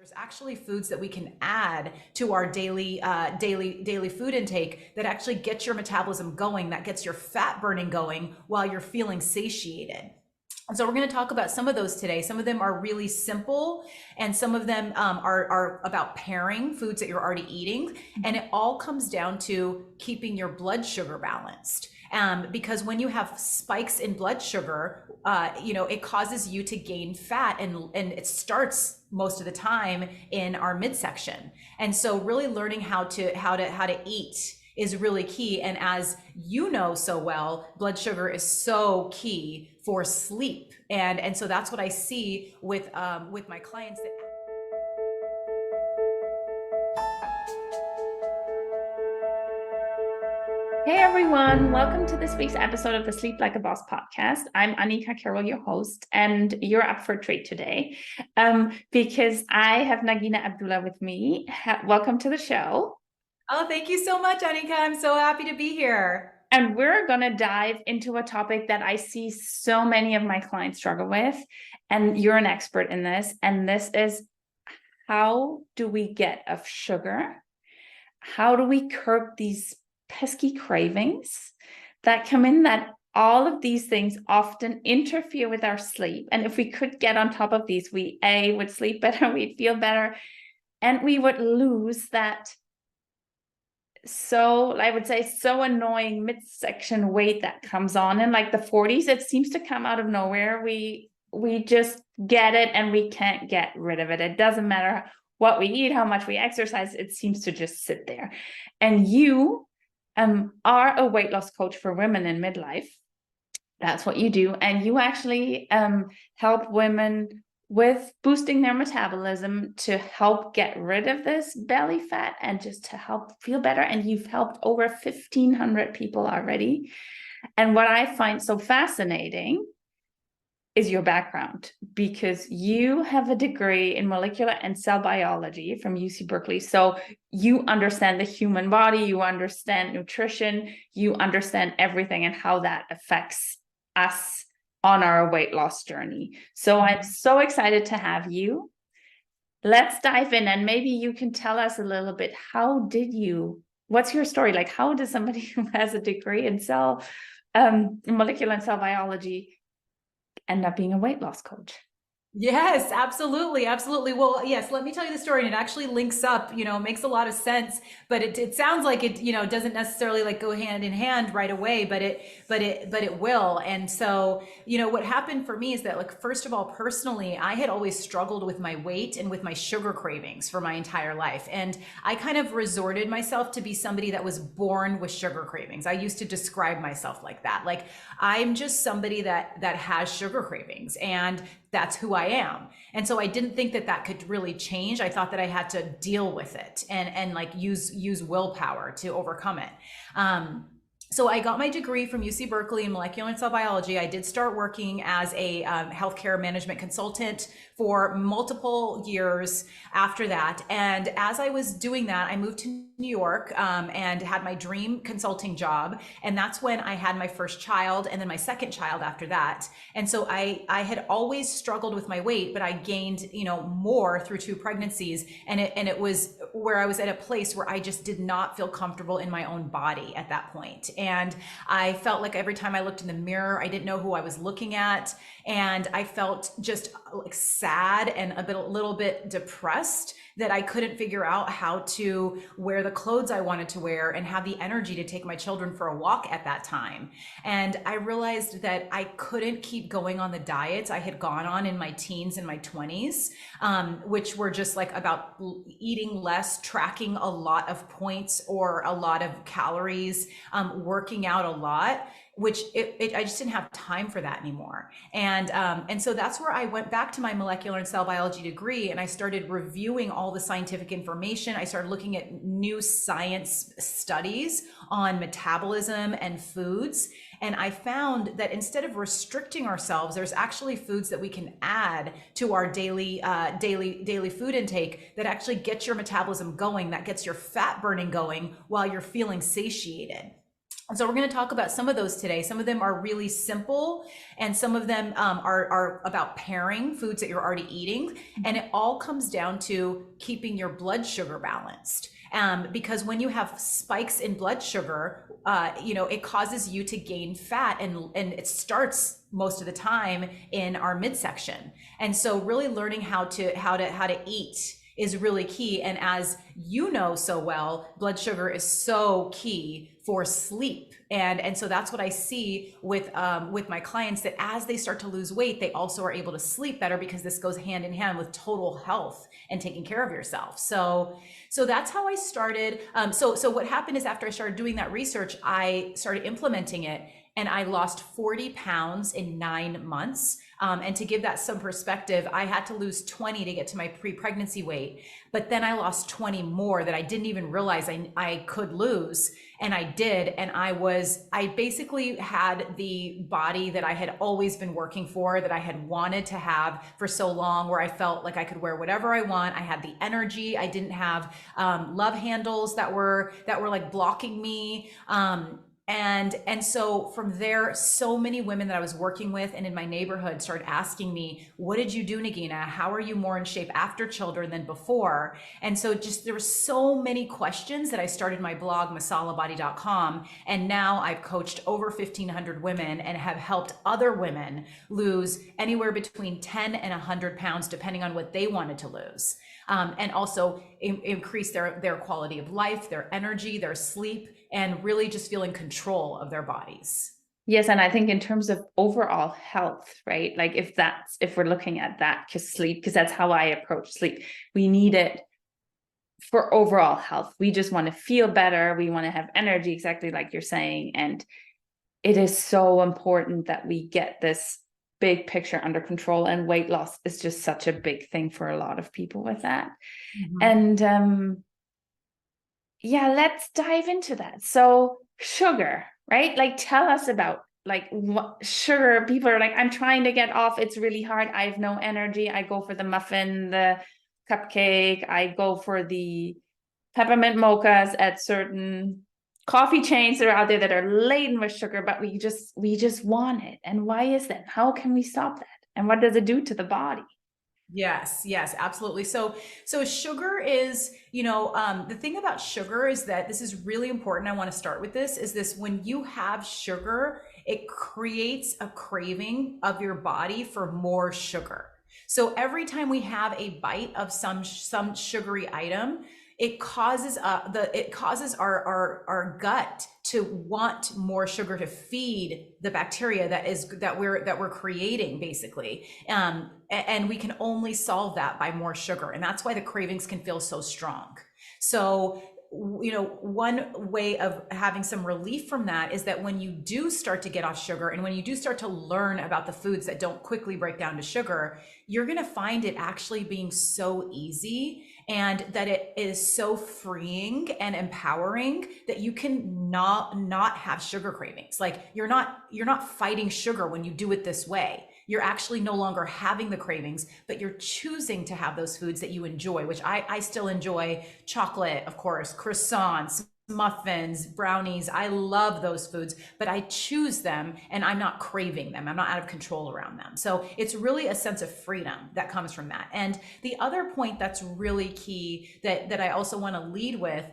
There's actually foods that we can add to our daily food intake that actually get your metabolism going, that gets your fat burning going while you're feeling satiated. And so we're going to talk about some of those today. Some of them are really simple, and some of them are about pairing foods that you're already eating. And it all comes down to keeping your blood sugar balanced. Because when you have spikes in blood sugar, it causes you to gain fat, and it starts most of the time in our midsection. And so really learning how to eat is really key. And as you know so well, blood sugar is so key for sleep. And so that's what I see with my clients. Hey everyone, welcome to this week's episode of the Sleep Like a Boss podcast. I'm Annika, Carroll, your host, and you're up for a treat today because I have Nagina Abdullah with me. Welcome to the show. Oh, thank you so much, Annika. I'm so happy to be here. And we're going to dive into a topic that I see so many of my clients struggle with, and you're an expert in this. And this is, how do we get off sugar? How do we curb these pesky cravings that come in, that all of these things often interfere with our sleep? And if we could get on top of these, we would sleep better, we'd feel better, and we would lose that, so I would say, so annoying midsection weight that comes on in like the 40s. It seems to come out of nowhere. We just get it and we can't get rid of it. It doesn't matter what we eat, how much we exercise, it seems to just sit there. And you are a weight loss coach for women in midlife. That's what you do. And you actually help women with boosting their metabolism to help get rid of this belly fat and just to help feel better. And you've helped over 1,500 people already. And what I find so fascinating is your background, because you have a degree in molecular and cell biology from UC Berkeley. So you understand the human body, you understand nutrition, you understand everything and how that affects us on our weight loss journey. So I'm so excited to have you. Let's dive in, and maybe you can tell us a little bit, what's your story? Like, how does somebody who has a degree in molecular and cell biology end up being a weight loss coach? Yes, absolutely. Absolutely. Well, yes, let me tell you the story. And it actually links up, makes a lot of sense, but it sounds like it, doesn't necessarily like go hand in hand right away, but it will. And so, what happened for me is that, like, first of all, personally, I had always struggled with my weight and with my sugar cravings for my entire life. And I kind of resorted myself to be somebody that was born with sugar cravings. I used to describe myself like that. Like, I'm just somebody that has sugar cravings, and that's who I am. And so I didn't think that could really change. I thought that I had to deal with it and like use willpower to overcome it. So I got my degree from UC Berkeley in molecular and cell biology. I did start working as a healthcare management consultant for multiple years after that. And as I was doing that, I moved to New York and had my dream consulting job. And that's when I had my first child, and then my second child after that. And so I had always struggled with my weight, but I gained, more through 2 pregnancies. And it was where I was at a place where I just did not feel comfortable in my own body at that point. And I felt like every time I looked in the mirror, I didn't know who I was looking at. And I felt just like sad and a little bit depressed that I couldn't figure out how to wear the clothes I wanted to wear and have the energy to take my children for a walk at that time. And I realized that I couldn't keep going on the diets I had gone on in my teens and my 20s, which were just like about eating less, tracking a lot of points or a lot of calories, working out a lot, which I just didn't have time for that anymore. And so that's where I went back to my molecular and cell biology degree, and I started reviewing all the scientific information. I started looking at new science studies on metabolism and foods. And I found that instead of restricting ourselves, there's actually foods that we can add to our daily food intake that actually get your metabolism going, that gets your fat burning going while you're feeling satiated. So we're going to talk about some of those today. Some of them are really simple, and some of them are about pairing foods that you're already eating. And it all comes down to keeping your blood sugar balanced. Because when you have spikes in blood sugar, it causes you to gain fat, and it starts most of the time in our midsection. And so really learning how to eat is really key. And as you know so well, blood sugar is so key for sleep. And so that's what I see with my clients, that as they start to lose weight, they also are able to sleep better, because this goes hand in hand with total health and taking care of yourself. So that's how I started. So what happened is, after I started doing that research, I started implementing it, and I lost 40 pounds in 9 months. And to give that some perspective, I had to lose 20 to get to my pre-pregnancy weight, but then I lost 20 more that I didn't even realize I could lose. And I did. And I basically had the body that I had always been working for, that I had wanted to have for so long, where I felt like I could wear whatever I want. I had the energy. I didn't have love handles that were like blocking me. And so from there, so many women that I was working with and in my neighborhood started asking me, what did you do, Nagina? How are you more in shape after children than before? And so there were so many questions that I started my blog, masalabody.com. And now I've coached over 1,500 women and have helped other women lose anywhere between 10 and 100 pounds, depending on what they wanted to lose. And also increase their quality of life, their energy, their sleep, and really just feel in control of their bodies. Yes, and I think in terms of overall health, right? Like if we're looking at that, because that's how I approach sleep. We need it for overall health. We just want to feel better. We want to have energy, exactly like you're saying. And it is so important that we get this big picture under control, and weight loss is just such a big thing for a lot of people with that. Mm-hmm. And yeah, let's dive into that. So sugar, right? Like, tell us about like what sugar. People are like, I'm trying to get off. It's really hard. I have no energy. I go for the muffin, the cupcake. I go for the peppermint mochas at certain coffee chains that are out there that are laden with sugar, but we just want it. And why is that? How can we stop that? And what does it do to the body? Yes, yes, absolutely. So sugar is, the thing about sugar is that this is really important. I want to start with this, is this: when you have sugar, it creates a craving of your body for more sugar. So every time we have a bite of some sugary item, it causes our gut to want more sugar to feed the bacteria that we're creating, basically. And we can only solve that by more sugar, and that's why the cravings can feel so strong. So one way of having some relief from that is that when you do start to get off sugar, and when you do start to learn about the foods that don't quickly break down to sugar, you're going to find it actually being so easy, and that it is so freeing and empowering that you can not have sugar cravings. Like, you're not fighting sugar when you do it this way. You're actually no longer having the cravings, but you're choosing to have those foods that you enjoy, which I still enjoy. Chocolate, of course, croissants, muffins, brownies. I love those foods, but I choose them and I'm not craving them. I'm not out of control around them. So it's really a sense of freedom that comes from that. And the other point that's really key that I also want to lead with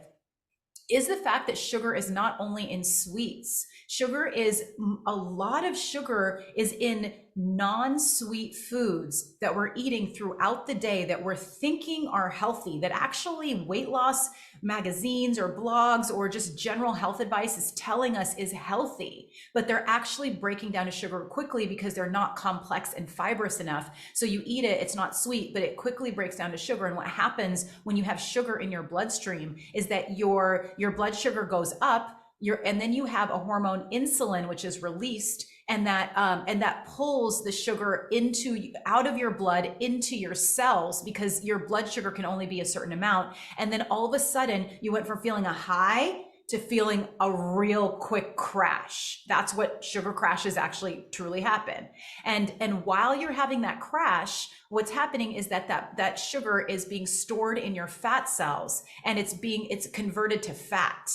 is the fact that sugar is not only in sweets. A lot of sugar is in non-sweet foods that we're eating throughout the day that we're thinking are healthy, that actually weight loss magazines or blogs or just general health advice is telling us is healthy, but they're actually breaking down to sugar quickly because they're not complex and fibrous enough. So you eat it, it's not sweet, but it quickly breaks down to sugar. And what happens when you have sugar in your bloodstream is that your blood sugar goes up, and then you have a hormone insulin, which is released, and that pulls the sugar out of your blood into your cells, because your blood sugar can only be a certain amount. And then all of a sudden you went from feeling a high to feeling a real quick crash. That's what sugar crashes actually truly happen. And while you're having that crash, what's happening is that sugar is being stored in your fat cells, and it's converted to fat.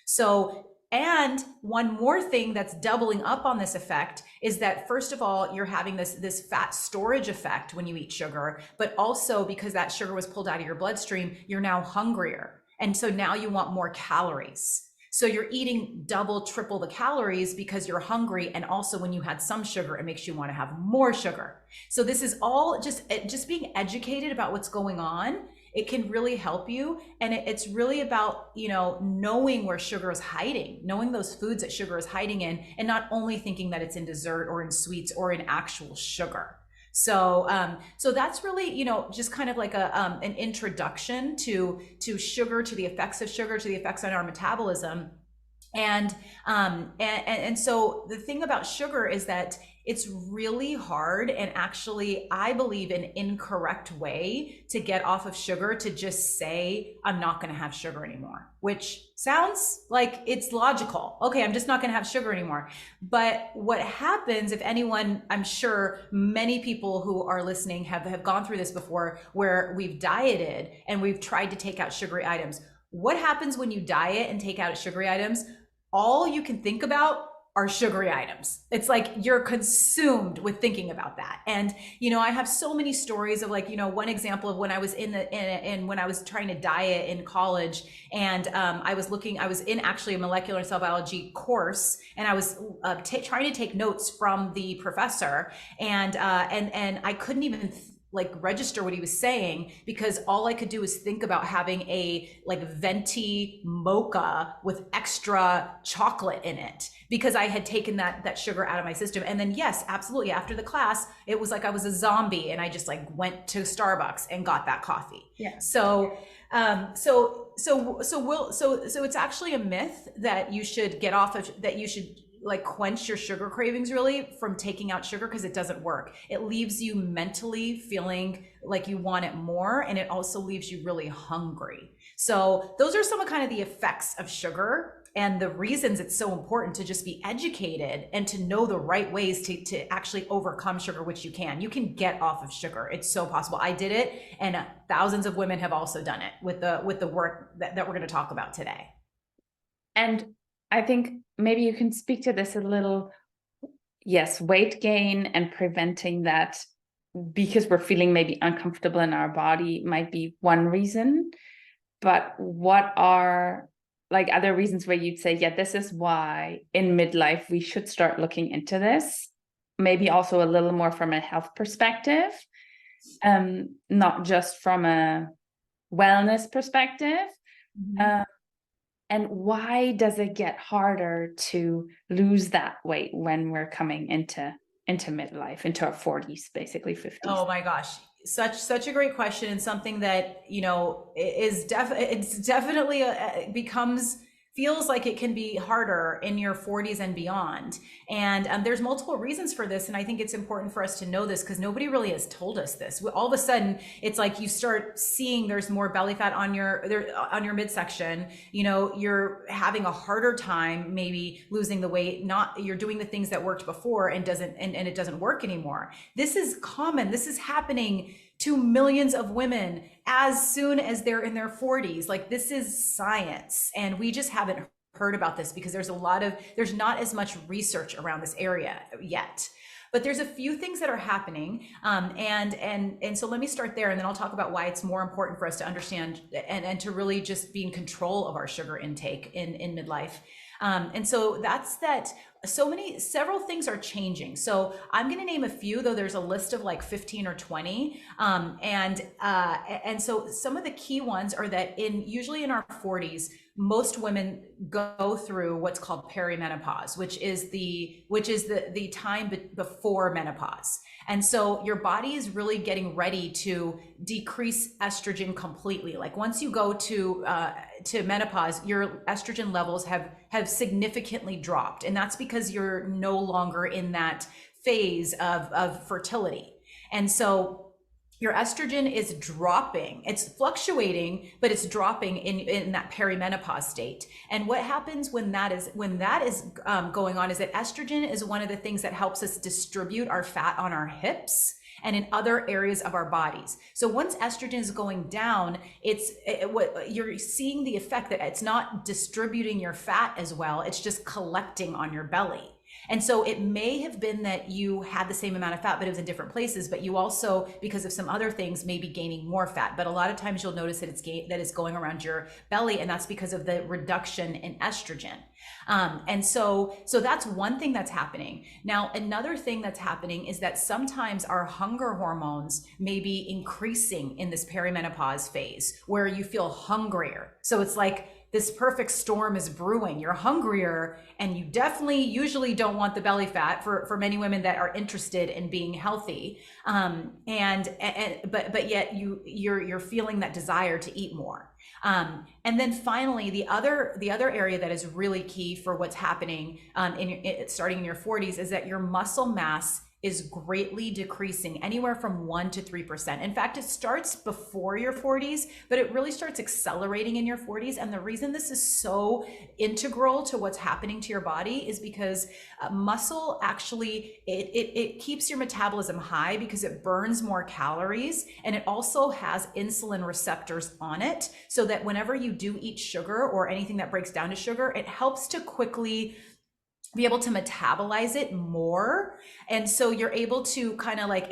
So And one more thing that's doubling up on this effect is that, first of all, you're having this fat storage effect when you eat sugar, but also because that sugar was pulled out of your bloodstream, you're now hungrier. And so now you want more calories. So you're eating double, triple the calories because you're hungry. And also when you had some sugar, it makes you want to have more sugar. So this is all just being educated about what's going on. It can really help you. And it's really about, knowing where sugar is hiding, knowing those foods that sugar is hiding in, and not only thinking that it's in dessert or in sweets or in actual sugar. So that's really, just kind of like an introduction to sugar, to the effects of sugar, to the effects on our metabolism. And so the thing about sugar is that it's really hard, and actually I believe an incorrect way to get off of sugar to just say, I'm not going to have sugar anymore, which sounds like it's logical. Okay, I'm just not going to have sugar anymore. But what happens, if anyone, I'm sure many people who are listening have gone through this before, where we've dieted and we've tried to take out sugary items. What happens when you diet and take out sugary items? All you can think about are sugary items. It's like you're consumed with thinking about that. And, I have so many stories of one example of when I was when I was trying to diet in college, and I was in actually a molecular cell biology course, and I was trying to take notes from the professor, and I couldn't even register what he was saying, because all I could do was think about having a venti mocha with extra chocolate in it, because I had taken that sugar out of my system. And then, yes, absolutely, after the class, it was like I was a zombie, and I just went to Starbucks and got that coffee. Yeah. So it's actually a myth that you should get off of, that you should quench your sugar cravings really from taking out sugar, because it doesn't work. It leaves you mentally feeling like you want it more, and it also leaves you really hungry. So those are some of kind of the effects of sugar, and the reasons it's so important to just be educated and to know the right ways to actually overcome sugar, which you can. You can get off of sugar. It's so possible. I did it, and thousands of women have also done it with the work that we're going to talk about today. And I think maybe you can speak to this a little. Yes, weight gain and preventing that because we're feeling maybe uncomfortable in our body might be one reason. But what are other reasons where you'd say, yeah, this is why in midlife we should start looking into this? Maybe also a little more from a health perspective, not just from a wellness perspective. Mm-hmm. And why does it get harder to lose that weight when we're coming into midlife, into our 40s, basically 50s? Oh my gosh. Such a great question, and something that, it's definitely feels like it can be harder in your 40s and beyond. And there's multiple reasons for this. And I think it's important for us to know this, because nobody really has told us this. All of a sudden, it's like you start seeing there's more belly fat on your midsection. You're having a harder time maybe losing the weight. You're doing the things that worked before and it doesn't work anymore. This is common. This is happening to millions of women as soon as they're in their 40s. This is science, and we just haven't heard about this because there's not as much research around this area yet. But there's a few things that are happening, and so let me start there, and then I'll talk about why it's more important for us to understand and to really just be in control of our sugar intake in midlife. And so that's that. Several things are changing. So I'm going to name a few, though there's a list of 15 or 20. And so some of the key ones are that usually in our 40s, most women go through what's called perimenopause, which is the time before menopause. And so your body is really getting ready to decrease estrogen completely. Once you go to menopause, your estrogen levels have significantly dropped. And that's because you're no longer in that phase of fertility. And so your estrogen is dropping. It's fluctuating, but it's dropping in that perimenopause state. And what happens when that is going on is that estrogen is one of the things that helps us distribute our fat on our hips. and in other areas of our bodies. So once estrogen is going down, what you're seeing the effect that it's not distributing your fat as well, it's just collecting on your belly. And so it may have been that you had the same amount of fat, but it was in different places. But you also, because of some other things, may be gaining more fat. But a lot of times you'll notice that it's going around your belly, and that's because of the reduction in estrogen. And so that's one thing that's happening. Now, another thing that's happening is that sometimes our hunger hormones may be increasing in this perimenopause phase, where you feel hungrier. So it's like this perfect storm is brewing. You're hungrier, and you definitely usually don't want the belly fat for many women that are interested in being healthy. But yet you're feeling that desire to eat more. And then finally, the other area that is really key for what's happening starting in your 40s is that your muscle mass is greatly decreasing, anywhere from 1% to 3%. In fact, it starts before your 40s, but it really starts accelerating in your 40s. And the reason this is so integral to what's happening to your body is because muscle actually, it keeps your metabolism high because it burns more calories, and it also has insulin receptors on it, so that whenever you do eat sugar or anything that breaks down to sugar, it helps to quickly be able to metabolize it more. And so you're able to kind of like,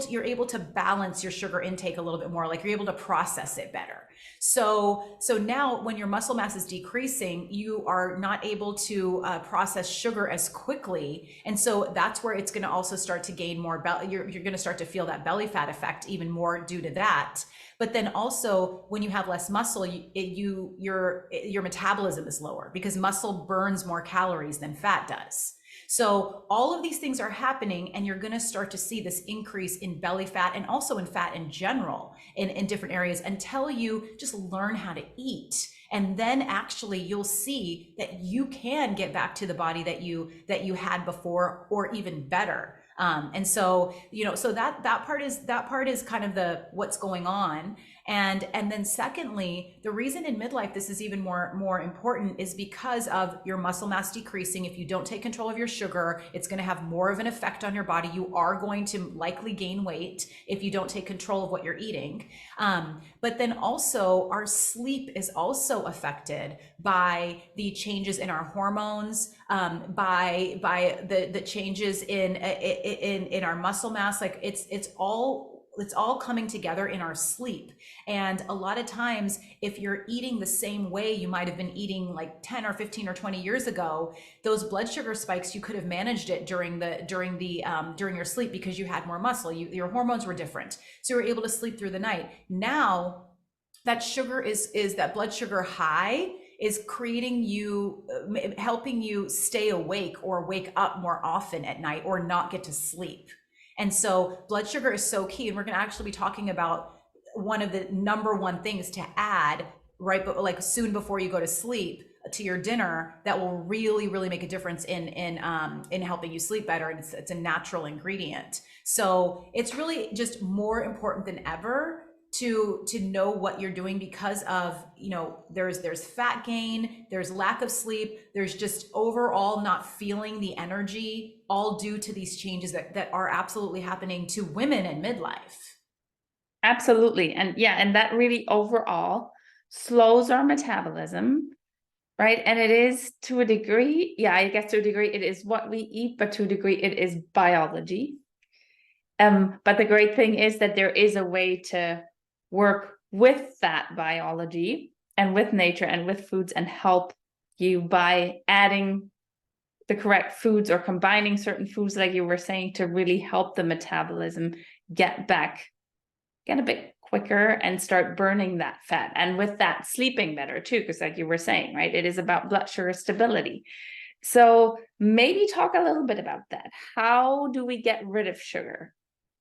you're able to balance your sugar intake a little bit more, like you're able to process it better. So now when your muscle mass is decreasing, you are not able to process sugar as quickly. And so that's where it's going to also start to gain more, you're going to start to feel that belly fat effect even more due to that. But then also, when you have less muscle, your metabolism is lower because muscle burns more calories than fat does. So all of these things are happening, and you're going to start to see this increase in belly fat and also in fat in general in different areas, until you just learn how to eat. And then actually you'll see that you can get back to the body that you had before, or even better. And so, so that part is kind of what's going on. And then secondly, the reason in midlife this is even more important is because of your muscle mass decreasing. If you don't take control of your sugar, it's going to have more of an effect on your body. You are going to likely gain weight if you don't take control of what you're eating. But then also our sleep is also affected by the changes in our hormones, by the changes in our muscle mass. Like it's all coming together in our sleep. And a lot of times, if you're eating the same way you might have been eating like 10 or 15 or 20 years ago, those blood sugar spikes, you could have managed it during your sleep because you had more muscle. Your hormones were different, so you were able to sleep through the night. Now that sugar is that blood sugar high is creating helping you stay awake or wake up more often at night, or not get to sleep. And so blood sugar is so key. And we're going to actually be talking about one of the number one things to add like soon before you go to sleep to your dinner that will really, really make a difference in helping you sleep better. And it's a natural ingredient. So it's really just more important than ever to know what you're doing, because of, there's fat gain, there's lack of sleep, there's just overall not feeling the energy, all due to these changes that are absolutely happening to women in midlife. Absolutely. And that really overall slows our metabolism, right? And it is, to a degree, I guess to a degree it is what we eat, but to a degree it is biology. But the great thing is that there is a way to work with that biology and with nature and with foods, and help you by adding the correct foods or combining certain foods, like you were saying, to really help the metabolism get a bit quicker and start burning that fat. And with that, sleeping better too, because like you were saying, right, it is about blood sugar stability. So maybe talk a little bit about that. How do we get rid of sugar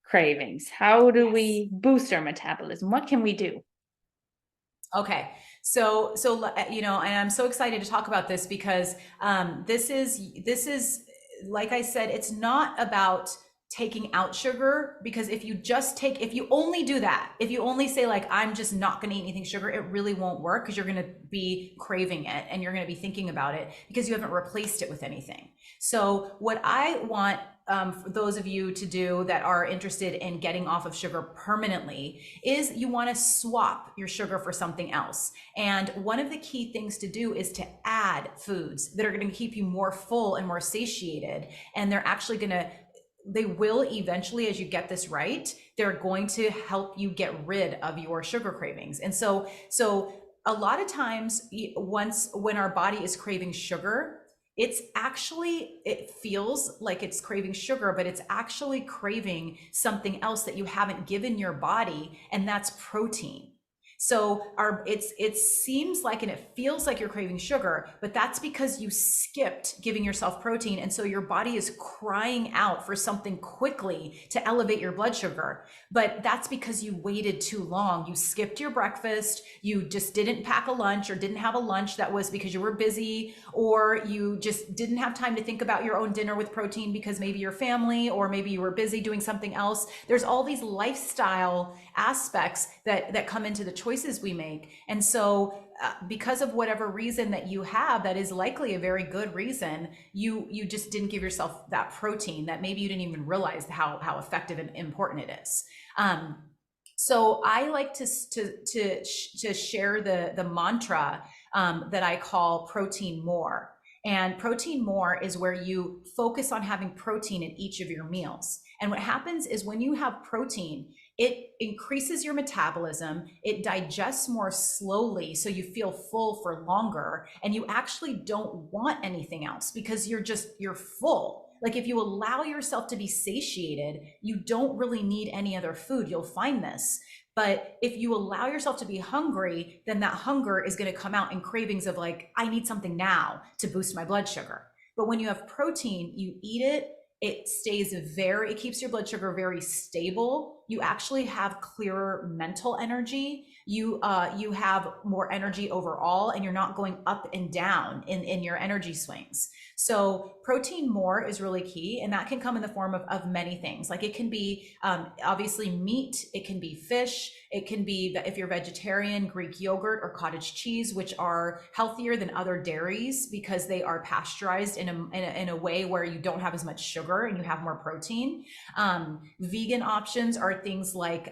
cravings? How do we boost our metabolism? What can we do? Okay. So, and I'm so excited to talk about this because this is, like I said, it's not about taking out sugar, because if you only do that, if you only say like, I'm just not going to eat anything sugar, it really won't work, because you're going to be craving it and you're going to be thinking about it because you haven't replaced it with anything. So what I want for those of you to do that are interested in getting off of sugar permanently is you want to swap your sugar for something else. And one of the key things to do is to add foods that are going to keep you more full and more satiated. And they will eventually, as you get this right, they're going to help you get rid of your sugar cravings. And so a lot of times when our body is craving sugar, it feels like it's craving sugar, but it's actually craving something else that you haven't given your body, and that's protein. So it seems like, and it feels like you're craving sugar, but that's because you skipped giving yourself protein. And so your body is crying out for something quickly to elevate your blood sugar. But that's because you waited too long. You skipped your breakfast. You just didn't pack a lunch, or didn't have a lunch that was because you were busy, or you just didn't have time to think about your own dinner with protein because maybe your family, or maybe you were busy doing something else. There's all these lifestyle aspects that come into the choices we make. And so because of whatever reason that you have, that is likely a very good reason, you just didn't give yourself that protein that maybe you didn't even realize how effective and important it is. So I like to share the mantra that I call protein more. And protein more is where you focus on having protein in each of your meals. And what happens is when you have protein, it increases your metabolism, it digests more slowly, so you feel full for longer, and you actually don't want anything else because you're full. Like if you allow yourself to be satiated, you don't really need any other food. You'll find this. But if you allow yourself to be hungry, then that hunger is going to come out in cravings of like, I need something now to boost my blood sugar. But when you have protein, you eat it, it keeps your blood sugar very stable. You actually have clearer mental energy. You have more energy overall, and you're not going up and down in your energy swings. So protein more is really key, and that can come in the form of many things. Like it can be obviously meat, it can be fish, it can be, if you're vegetarian, Greek yogurt or cottage cheese, which are healthier than other dairies because they are pasteurized in a way where you don't have as much sugar and you have more protein. Vegan options are things like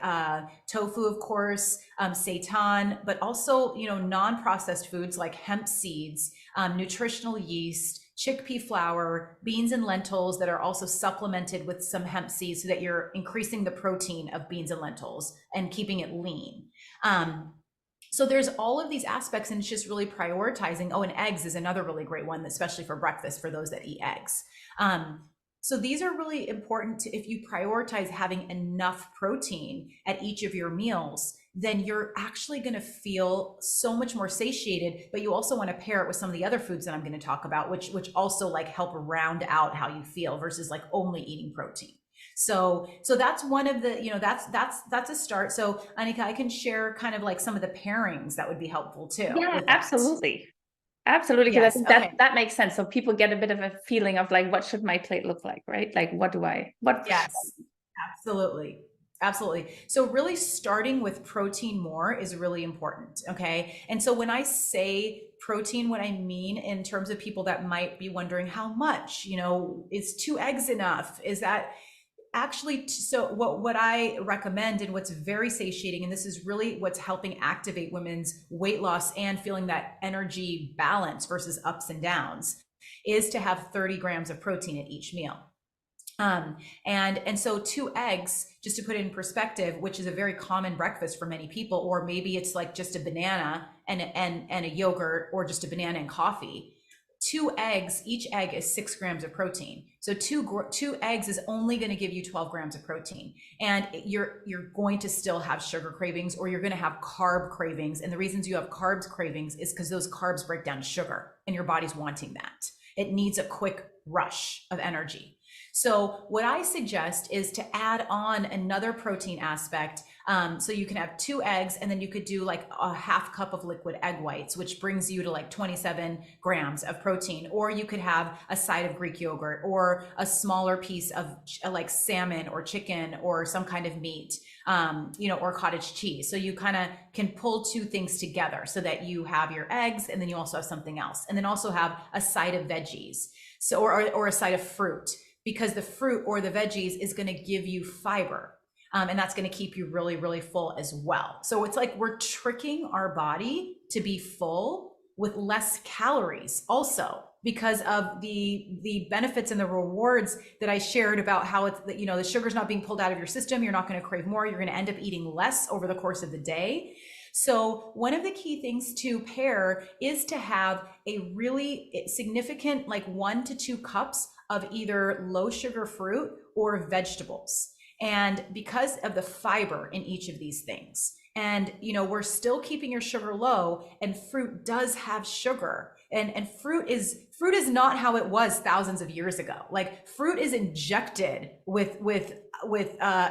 tofu, of course, seitan, but also, non-processed foods like hemp seeds, nutritional yeast, chickpea flour, beans and lentils that are also supplemented with some hemp seeds so that you're increasing the protein of beans and lentils and keeping it lean. So there's all of these aspects, and it's just really prioritizing. Oh, and eggs is another really great one, especially for breakfast for those that eat eggs. So these are really important if you prioritize having enough protein at each of your meals, then you're actually going to feel so much more satiated, but you also want to pair it with some of the other foods that I'm going to talk about, which also like help round out how you feel versus like only eating protein. So that's one of the, that's a start. So Annika, I can share kind of like some of the pairings that would be helpful too. Yeah, absolutely. Absolutely, because Yes, I think that makes sense. So people get a bit of a feeling of like, what should my plate look like, right? Like, Yes, absolutely. Absolutely. So really starting with protein more is really important. Okay. And so when I say protein, what I mean in terms of people that might be wondering how much, is 2 eggs enough? Is that actually, so what I recommend, and what's very satiating, and this is really what's helping activate women's weight loss and feeling that energy balance versus ups and downs, is to have 30 grams of protein at each meal. And so 2 eggs, just to put it in perspective, which is a very common breakfast for many people, or maybe it's like just a banana and a yogurt, or just a banana and coffee. 2 eggs, each egg is 6 grams of protein. So two eggs is only going to give you 12 grams of protein. And you're going to still have sugar cravings, or you're going to have carb cravings. And the reasons you have carbs cravings is because those carbs break down to sugar and your body's wanting that. It needs a quick rush of energy. So what I suggest is to add on another protein aspect. So you can have 2 eggs, and then you could do like a half cup of liquid egg whites, which brings you to like 27 grams of protein. Or you could have a side of Greek yogurt, or a smaller piece of like salmon or chicken or some kind of meat, or cottage cheese. So you kind of can pull 2 things together so that you have your eggs, and then you also have something else, and then also have a side of veggies. So, or a side of fruit, because the fruit or the veggies is going to give you fiber. And that's going to keep you really, really full as well. So it's like we're tricking our body to be full with less calories also, because of the benefits and the rewards that I shared about how it's, the sugar's not being pulled out of your system. You're not going to crave more. You're going to end up eating less over the course of the day. So one of the key things to pair is to have a really significant, like 1 to 2 cups of either low sugar fruit or vegetables. And because of the fiber in each of these things, and we're still keeping your sugar low, and fruit does have sugar, and fruit is not how it was thousands of years ago. Like, fruit is injected with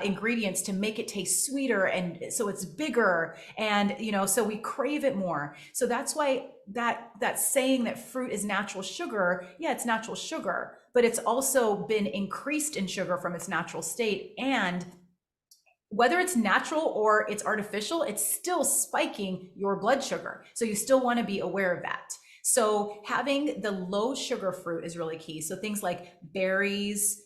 ingredients to make it taste sweeter, and so it's bigger, and so we crave it more. So that's why that saying that fruit is natural sugar, yeah, it's natural sugar, but it's also been increased in sugar from its natural state. And whether it's natural or it's artificial, it's still spiking your blood sugar. So you still want to be aware of that. So having the low sugar fruit is really key. So things like berries,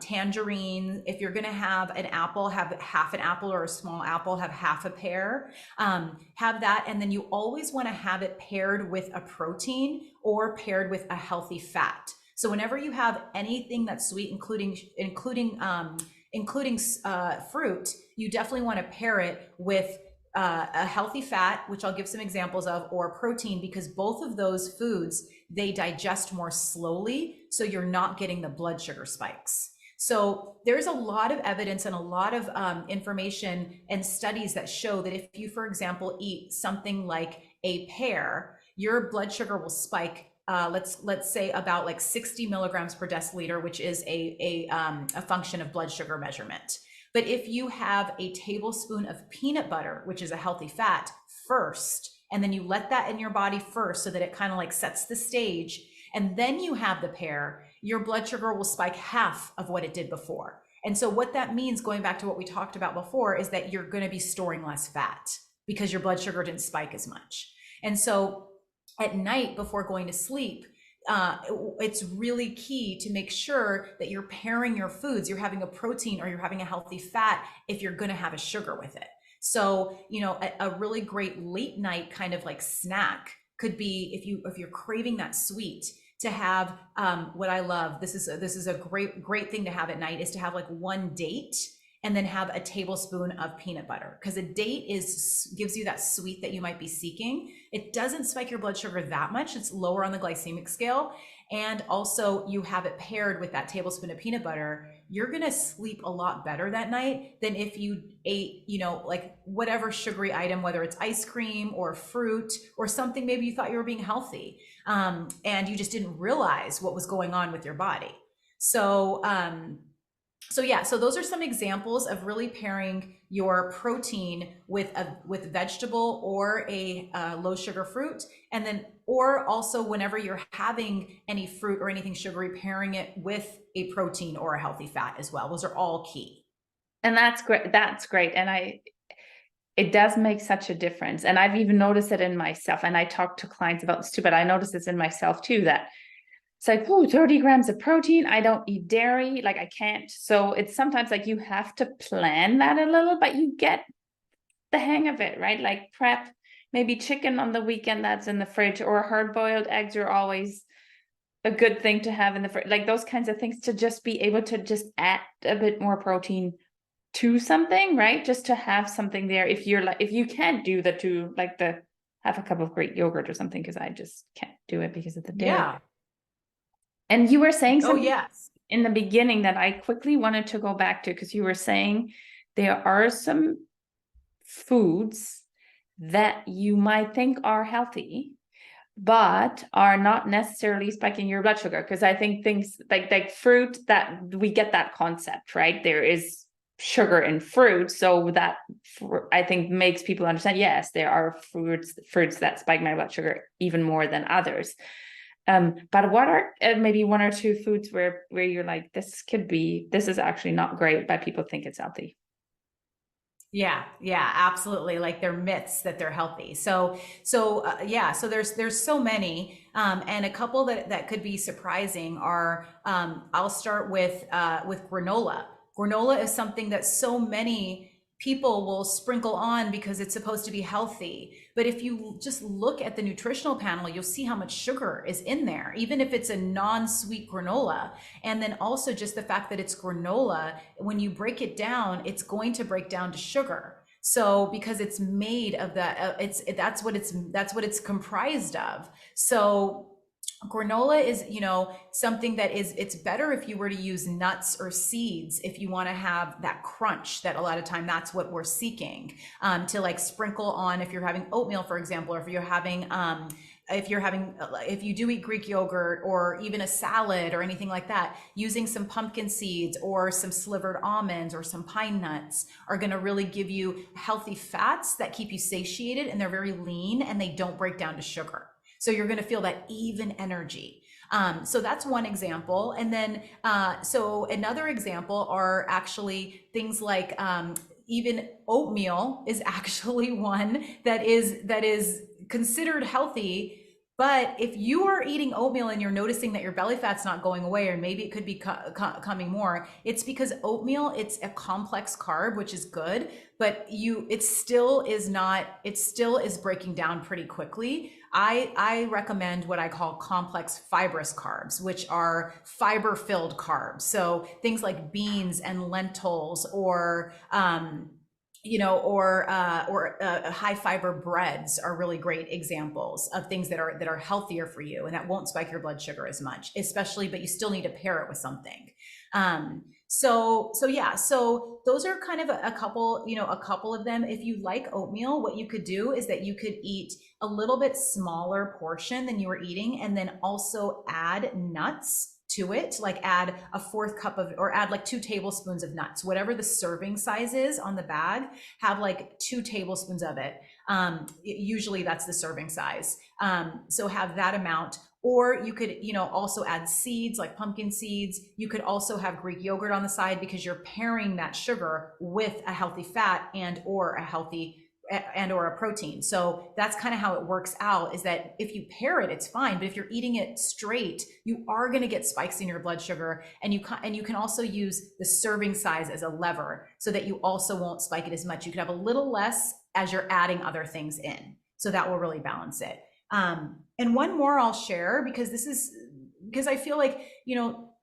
tangerine. If you're going to have an apple, have half an apple, or a small apple, have half a pear. Have that, and then you always want to have it paired with a protein or paired with a healthy fat. So whenever you have anything that's sweet, including fruit, you definitely want to pair it with a healthy fat, which I'll give some examples of, or protein, because both of those foods, they digest more slowly, so you're not getting the blood sugar spikes. So there's a lot of evidence and a lot of information and studies that show that if you, for example, eat something like a pear, your blood sugar will spike. Let's say about like 60 milligrams per deciliter, which is a function of blood sugar measurement. But if you have a tablespoon of peanut butter, which is a healthy fat, first, and then you let that in your body first so that it kind of like sets the stage, and then you have the pear, your blood sugar will spike half of what it did before. And so what that means, going back to what we talked about before, is that you're going to be storing less fat because your blood sugar didn't spike as much. And so at night before going to sleep, it's really key to make sure that you're pairing your foods. You're having a protein or you're having a healthy fat if you're going to have a sugar with it. So, a really great late night kind of like snack could be, if you're craving that sweet, to have what I love. This is a great thing to have at night, is to have like 1 date and then have a tablespoon of peanut butter, because a date gives you that sweet that you might be seeking. It doesn't spike your blood sugar that much. It's lower on the glycemic scale. And also you have it paired with that tablespoon of peanut butter. You're going to sleep a lot better that night than if you ate, like whatever sugary item, whether it's ice cream or fruit or something, maybe you thought you were being healthy, and you just didn't realize what was going on with your body. So those are some examples of really pairing your protein with vegetable or a low sugar fruit, and then, or also whenever you're having any fruit or anything sugary, pairing it with a protein or a healthy fat as well. Those are all key. And that's great. That's great. And it does make such a difference. And I've even noticed it in myself. And I talk to clients about this too, but I notice this in myself too, that it's like, oh, 30 grams of protein. I don't eat dairy. Like, I can't. So it's sometimes like you have to plan that a little, but you get the hang of it, right? Like, prep maybe chicken on the weekend that's in the fridge, or hard-boiled eggs are always a good thing to have in the fridge. Like, those kinds of things, to just be able to just add a bit more protein to something, right? Just to have something there. If you can't do the two, like the half a cup of Greek yogurt or something, because I just can't do it because of the dairy. Yeah. And you were saying something yes. in the beginning that I quickly wanted to go back to, because you were saying there are some foods that you might think are healthy, but are not necessarily spiking your blood sugar. Because I think things like fruit, that we get that concept, right? There is sugar in fruit, so that I think makes people understand, yes, there are fruits that spike my blood sugar even more than others. But what are maybe one or two foods where you're like, this is actually not great, but people think it's healthy? Yeah, yeah, absolutely. Like they're myths that they're healthy. Yeah, so there's so many, and a couple that could be surprising are, I'll start with granola. Granola is something that so many people will sprinkle on because it's supposed to be healthy. But if you just look at the nutritional panel, you'll see how much sugar is in there, even if it's a non-sweet granola. And then also just the fact that it's granola, when you break it down, it's going to break down to sugar. So because it's made of that, that's what it's comprised of. So granola is, something that it's better if you were to use nuts or seeds if you want to have that crunch, that a lot of time that's what we're seeking, to like sprinkle on if you're having oatmeal, for example, or if you do eat Greek yogurt or even a salad or anything like that, using some pumpkin seeds or some slivered almonds or some pine nuts are going to really give you healthy fats that keep you satiated, and they're very lean and they don't break down to sugar. So you're going to feel that even energy. So that's one example. And then, so another example are actually things like, even oatmeal is actually one that is considered healthy. But if you are eating oatmeal and you're noticing that your belly fat's not going away, or maybe it could be coming more, it's because oatmeal, it's a complex carb, which is good, but it still is breaking down pretty quickly. I recommend what I call complex fibrous carbs, which are fiber filled carbs. So things like beans and lentils, or high fiber breads are really great examples of things that are healthier for you and that won't spike your blood sugar as much, especially, but you still need to pair it with something. So those are kind of a couple of them. If you like oatmeal, what you could do is that you could eat a little bit smaller portion than you were eating, and then also add nuts to it, like add a fourth cup of, or add like 2 tablespoons of nuts, whatever the serving size is on the bag, have like 2 tablespoons of it. Usually that's the serving size. So have that amount. Or you could, also add seeds like pumpkin seeds. You could also have Greek yogurt on the side, because you're pairing that sugar with a healthy fat and or a protein. So that's kind of how it works out, is that if you pair it, it's fine. But if you're eating it straight, you are going to get spikes in your blood sugar. And you can also use the serving size as a lever so that you also won't spike it as much. You can have a little less as you're adding other things in. So that will really balance it. And one more I'll share, because I feel like,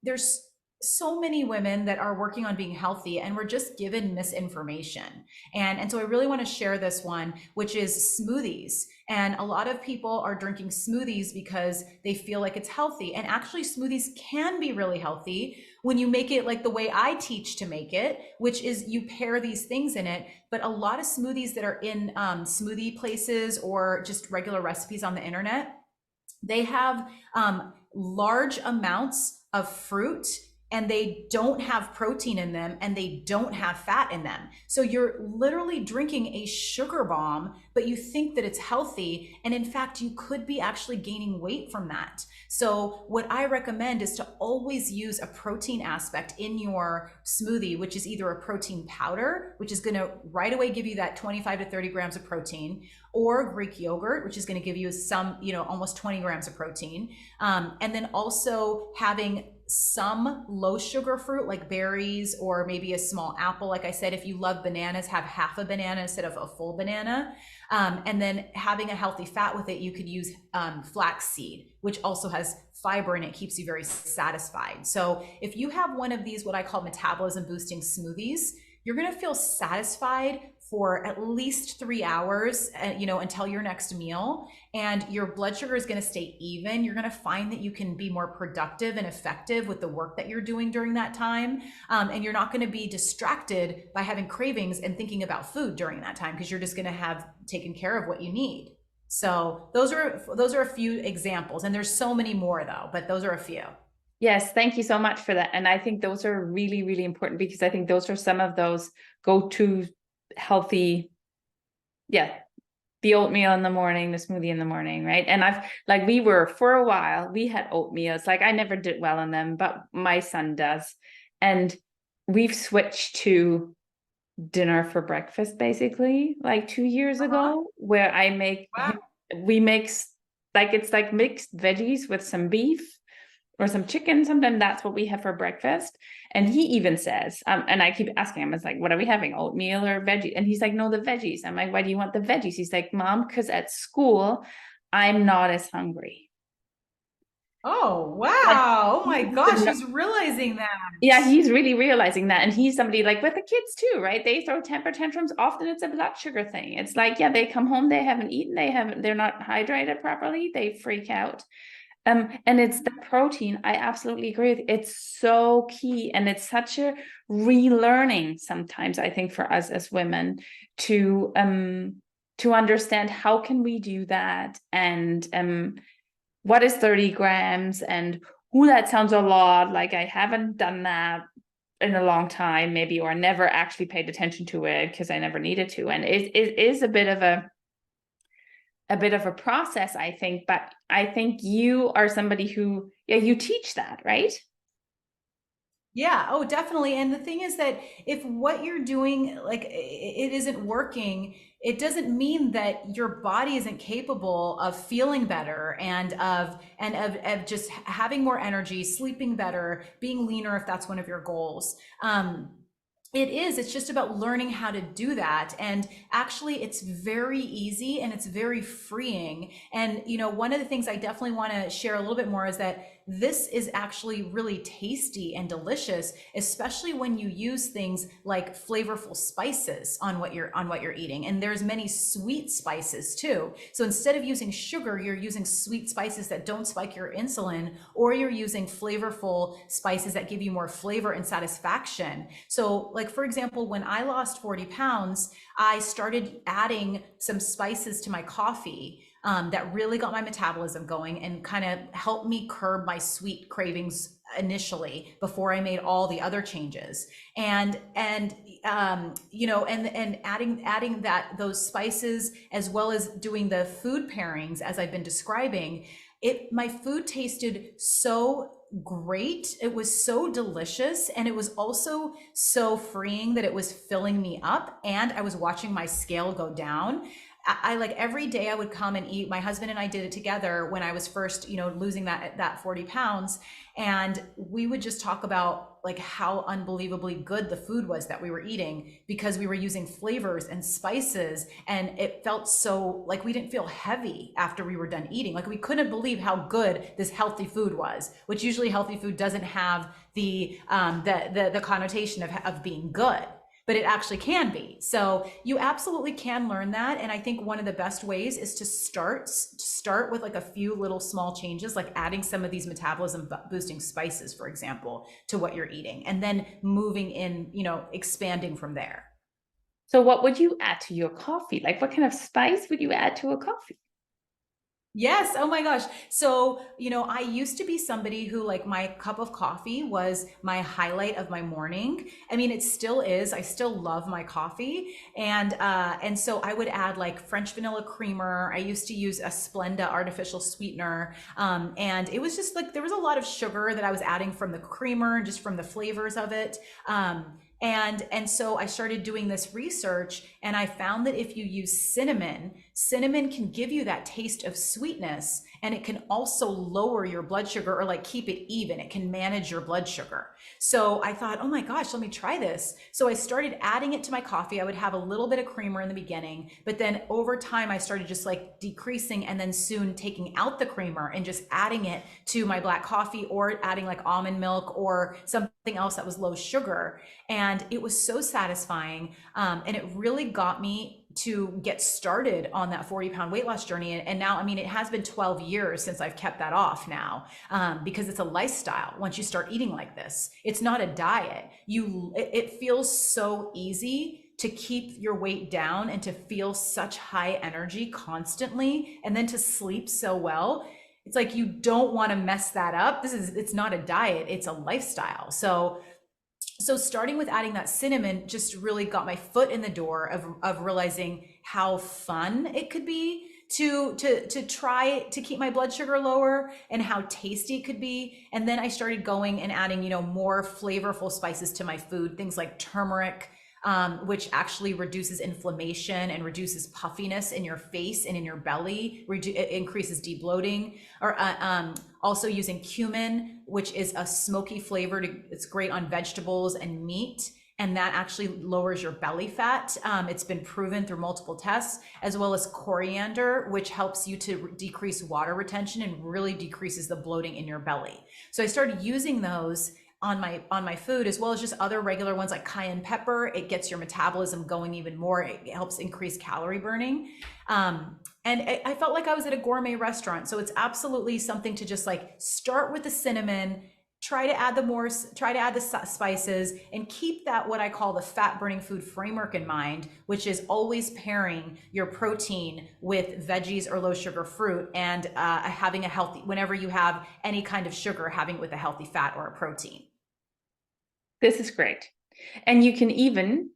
there's so many women that are working on being healthy and we're just given misinformation. And so I really want to share this one, which is smoothies. And a lot of people are drinking smoothies because they feel like it's healthy. And actually smoothies can be really healthy when you make it like the way I teach to make it, which is you pair these things in it. But a lot of smoothies that are in smoothie places or just regular recipes on the internet, they have large amounts of fruit, and they don't have protein in them, and they don't have fat in them. So you're literally drinking a sugar bomb, but you think that it's healthy. And in fact, you could be actually gaining weight from that. So what I recommend is to always use a protein aspect in your smoothie, which is either a protein powder, which is going to right away give you that 25 to 30 grams of protein, or Greek yogurt, which is going to give you some, almost 20 grams of protein. And then also having some low sugar fruit like berries, or maybe a small apple. Like I said, if you love bananas, have half a banana instead of a full banana. And then having a healthy fat with it, you could use flaxseed, which also has fiber and it keeps you very satisfied. So if you have one of these, what I call metabolism boosting smoothies, you're going to feel satisfied for at least 3 hours, until your next meal, and your blood sugar is going to stay even. You're going to find that you can be more productive and effective with the work that you're doing during that time. And you're not going to be distracted by having cravings and thinking about food during that time, because you're just going to have taken care of what you need. So those are a few examples, and there's so many more though, but those are a few. Yes, thank you so much for that. And I think those are really, really important because I think those are some of those go-to healthy, yeah, the oatmeal in the morning, the smoothie in the morning, right? And I've like we were for a while, we had oatmeals. Like I never did well on them, but my son does. And we've switched to dinner for breakfast basically like 2 years Uh-huh. ago, where I make Wow. him, we mix like it's like mixed veggies with some beef or some chicken. Sometimes that's what we have for breakfast. And he even says, and I keep asking him, it's like, what are we having? Oatmeal or veggie? And he's like, no, the veggies. I'm like, why do you want the veggies? He's like, Mom, because at school, I'm not as hungry. Oh, Like, wow. Oh he my wants to gosh, know- he's realizing that. yeah, he's really realizing that. And he's somebody like with the kids too, right? They throw temper tantrums. Often it's a blood sugar thing. It's like, yeah, they come home, they haven't eaten, they're not hydrated properly, they freak out. And it's the protein. I absolutely agree with you. It's so key, and it's such a relearning sometimes, I think, for us as women to understand how can we do that, and what is 30 grams, and who that sounds a lot. Like I haven't done that in a long time, maybe, or never actually paid attention to it because I never needed to. And it is a bit of a process, I think, but I think you are somebody who, yeah, you teach that, right? Yeah, oh, definitely. And the thing is that if what you're doing, like it isn't working, it doesn't mean that your body isn't capable of feeling better and of just having more energy, sleeping better, being leaner if that's one of your goals. It is. It's just about learning how to do that. And actually, it's very easy and it's very freeing. And, one of the things I definitely want to share a little bit more is that this is actually really tasty and delicious, especially when you use things like flavorful spices on what you're eating. And there's many sweet spices too. So instead of using sugar, you're using sweet spices that don't spike your insulin, or you're using flavorful spices that give you more flavor and satisfaction. So, like for example, when I lost 40 pounds, I started adding some spices to my coffee that really got my metabolism going and kind of helped me curb my sweet cravings initially before I made all the other changes. And adding that those spices as well as doing the food pairings as I've been describing, my food tasted so great. It was so delicious, and it was also so freeing that it was filling me up, and I was watching my scale go down. I like every day I would come and eat. My husband and I did it together when I was first, losing that 40 pounds. And we would just talk about like how unbelievably good the food was that we were eating because we were using flavors and spices. And it felt so like we didn't feel heavy after we were done eating. Like we couldn't believe how good this healthy food was, which usually healthy food doesn't have the connotation of being good, but it actually can be. So you absolutely can learn that. And I think one of the best ways is to start with like a few little small changes, like adding some of these metabolism boosting spices, for example, to what you're eating, and then moving in, expanding from there. So what would you add to your coffee? Like what kind of spice would you add to a coffee? Yes. Oh my gosh. So, I used to be somebody who like my cup of coffee was my highlight of my morning. I mean, it still is. I still love my coffee. And so I would add like French vanilla creamer. I used to use a Splenda artificial sweetener. And it was just like there was a lot of sugar that I was adding from the creamer, just from the flavors of it. And so I started doing this research, and I found that if you use cinnamon can give you that taste of sweetness, and it can also lower your blood sugar or like keep it even. It can manage your blood sugar. So I thought, oh my gosh, let me try this. So I started adding it to my coffee. I would have a little bit of creamer in the beginning, but then over time I started just like decreasing and then soon taking out the creamer and just adding it to my black coffee, or adding like almond milk or something else that was low sugar. And it was so satisfying. And it really got me to get started on that 40-pound weight loss journey. And now, I mean, it has been 12 years since I've kept that off now, because it's a lifestyle. Once you start eating like this, it's not a diet. It feels so easy to keep your weight down and to feel such high energy constantly and then to sleep so well. It's like you don't want to mess that up. It's not a diet, it's a lifestyle. So starting with adding that cinnamon just really got my foot in the door of realizing how fun it could be to try to keep my blood sugar lower and how tasty it could be. And then I started going and adding, more flavorful spices to my food, things like turmeric, which actually reduces inflammation and reduces puffiness in your face and in your belly. It increases debloating. Or also using cumin, which is a smoky flavor. It's great on vegetables and meat, and that actually lowers your belly fat. It's been proven through multiple tests, as well as coriander, which helps you to decrease water retention and really decreases the bloating in your belly. So I started using those on my food, as well as just other regular ones like cayenne pepper. It gets your metabolism going even more. It helps increase calorie burning. And I felt like I was at a gourmet restaurant. So it's absolutely something to just like start with the cinnamon, try to add the spices, and keep that, what I call the fat burning food framework in mind, which is always pairing your protein with veggies or low sugar fruit, and having a healthy, whenever you have any kind of sugar, having it with a healthy fat or a protein. This is great. And you can even,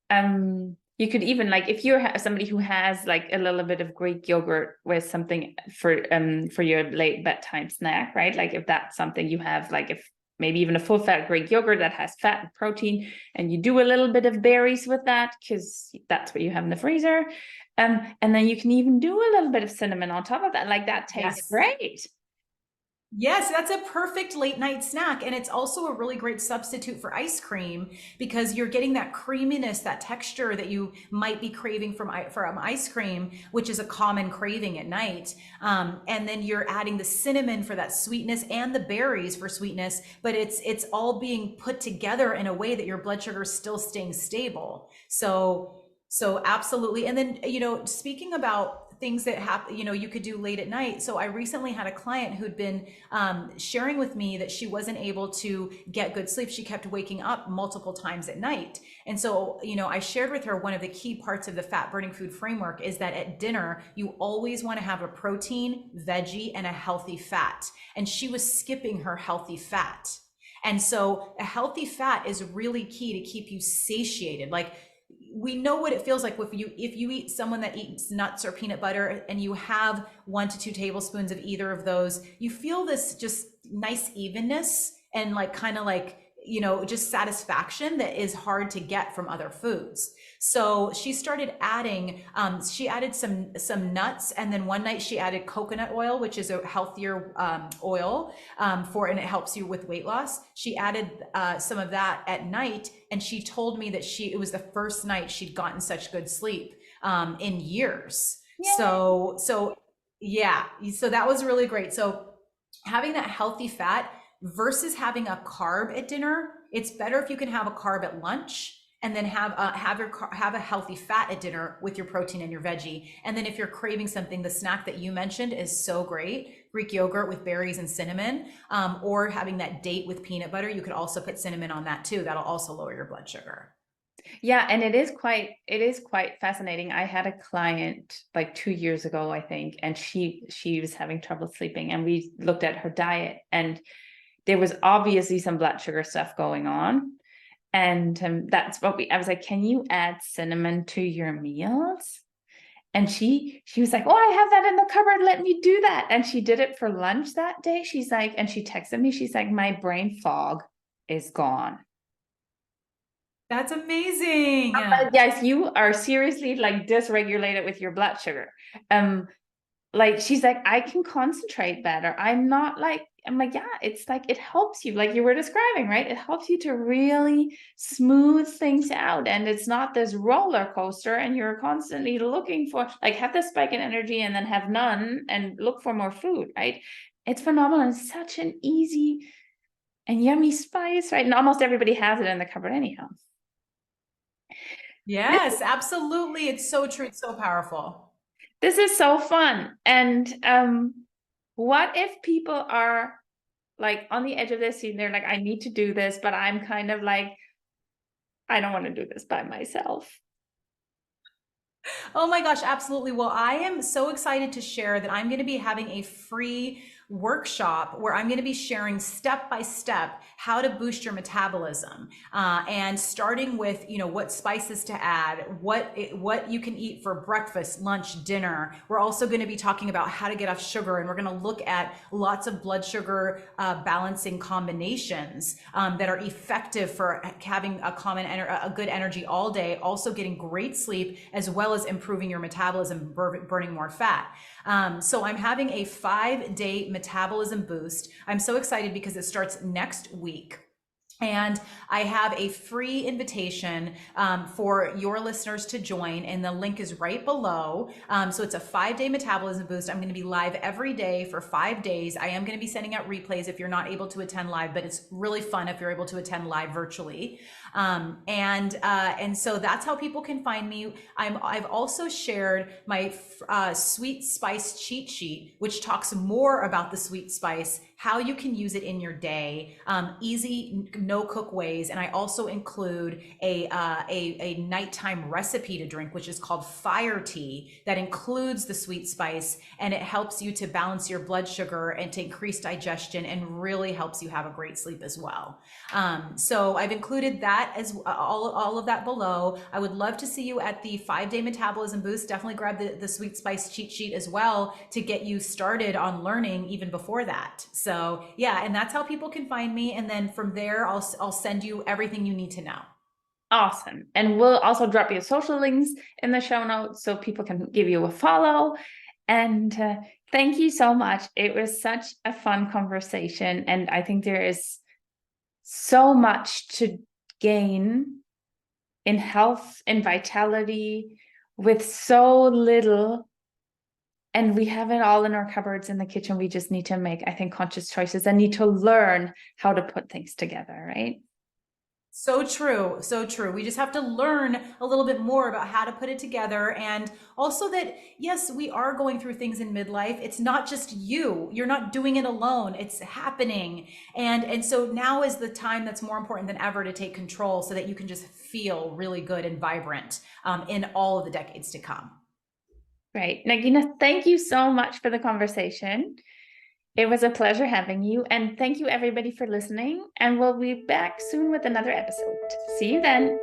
like, if you're somebody who has like a little bit of Greek yogurt with something for your late bedtime snack, right? Like if that's something you have, like if maybe even a full fat Greek yogurt that has fat and protein, and you do a little bit of berries with that, because that's what you have in the freezer. And then you can even do a little bit of cinnamon on top of that. Like that tastes great. Yes, that's a perfect late night snack. And it's also a really great substitute for ice cream, because you're getting that creaminess, that texture that you might be craving from ice cream, which is a common craving at night. And then you're adding the cinnamon for that sweetness and the berries for sweetness, but it's all being put together in a way that your blood sugar is still staying stable. So absolutely. And then, speaking about things that happen, you could do late at night. So I recently had a client who'd been sharing with me that she wasn't able to get good sleep. She kept waking up multiple times at night. And so, I shared with her one of the key parts of the fat burning food framework is that at dinner, you always want to have a protein, veggie, and a healthy fat. And she was skipping her healthy fat. And so a healthy fat is really key to keep you satiated. Like, we know what it feels like if you eat someone that eats nuts or peanut butter and you have 1 to 2 tablespoons of either of those, you feel this just nice evenness and like kind of like, just satisfaction that is hard to get from other foods. So she started adding, she added some nuts, and then one night she added coconut oil, which is a healthier oil and it helps you with weight loss. She added some of that at night, and she told me that it was the first night she'd gotten such good sleep in years. Yay. So yeah, so that was really great. So having that healthy fat versus having a carb at dinner, it's better if you can have a carb at lunch and then have a healthy fat at dinner with your protein and your veggie. And then if you're craving something, the snack that you mentioned is so great, Greek yogurt with berries and cinnamon, or having that date with peanut butter. You could also put cinnamon on that too. That'll also lower your blood sugar. Yeah, and it is quite fascinating. I had a client like 2 years ago, I think, and she was having trouble sleeping, and we looked at her diet, and there was obviously some blood sugar stuff going on. And that's what I was like, can you add cinnamon to your meals? And she was like, oh, I have that in the cupboard. Let me do that. And she did it for lunch that day. She's like, and she texted me, she's like, my brain fog is gone. That's amazing. Yes, you are seriously like dysregulated with your blood sugar. Like she's like, I can concentrate better. I'm like, yeah, it's like, it helps you, like you were describing, right? It helps you to really smooth things out. And it's not this roller coaster and you're constantly looking for, like, have this spike in energy and then have none and look for more food, right? It's phenomenal. It's such an easy and yummy spice, right? And almost everybody has it in the cupboard anyhow. Yes, absolutely. It's so true. It's so powerful. This is so fun. And what if people are like on the edge of their seat and they're like, I need to do this, but I'm kind of like, I don't want to do this by myself. Oh my gosh, absolutely. Well, I am so excited to share that I'm going to be having a free workshop where I'm going to be sharing step by step how to boost your metabolism, and starting with what spices to add, what you can eat for breakfast, lunch, dinner. We're also going to be talking about how to get off sugar, and we're going to look at lots of blood sugar balancing combinations that are effective for having a good energy all day, also getting great sleep, as well as improving your metabolism, burning more fat. So I'm having a 5-day metabolism boost. I'm so excited because it starts next week. And I have a free invitation for your listeners to join, and the link is right below. So it's a 5-day metabolism boost. I'm going to be live every day for 5 days. I am going to be sending out replays if you're not able to attend live, but it's really fun if you're able to attend live virtually. And so that's how people can find me. I've also shared my sweet spice cheat sheet, which talks more about the sweet spice, how you can use it in your day, easy no cook ways. And I also include a nighttime recipe to drink, which is called fire tea, that includes the sweet spice, and it helps you to balance your blood sugar and to increase digestion, and really helps you have a great sleep as well. So I've included that as all of that below. I would love to see you at the 5-day metabolism boost. Definitely grab the sweet spice cheat sheet as well to get you started on learning even before that. So yeah, and that's how people can find me. And then from there, I'll send you everything you need to know. Awesome. And we'll also drop your social links in the show notes so people can give you a follow. And thank you so much. It was such a fun conversation. And I think there is so much to gain in health and vitality with so little. And we have it all in our cupboards in the kitchen. We just need to make, I think, conscious choices and need to learn how to put things together, right? So true. So true. We just have to learn a little bit more about how to put it together. And also that, yes, we are going through things in midlife. It's not just you. You're not doing it alone. It's happening. And so now is the time that's more important than ever to take control so that you can just feel really good and vibrant in all of the decades to come. Right. Nagina, thank you so much for the conversation. It was a pleasure having you, and thank you everybody for listening, and we'll be back soon with another episode. See you then.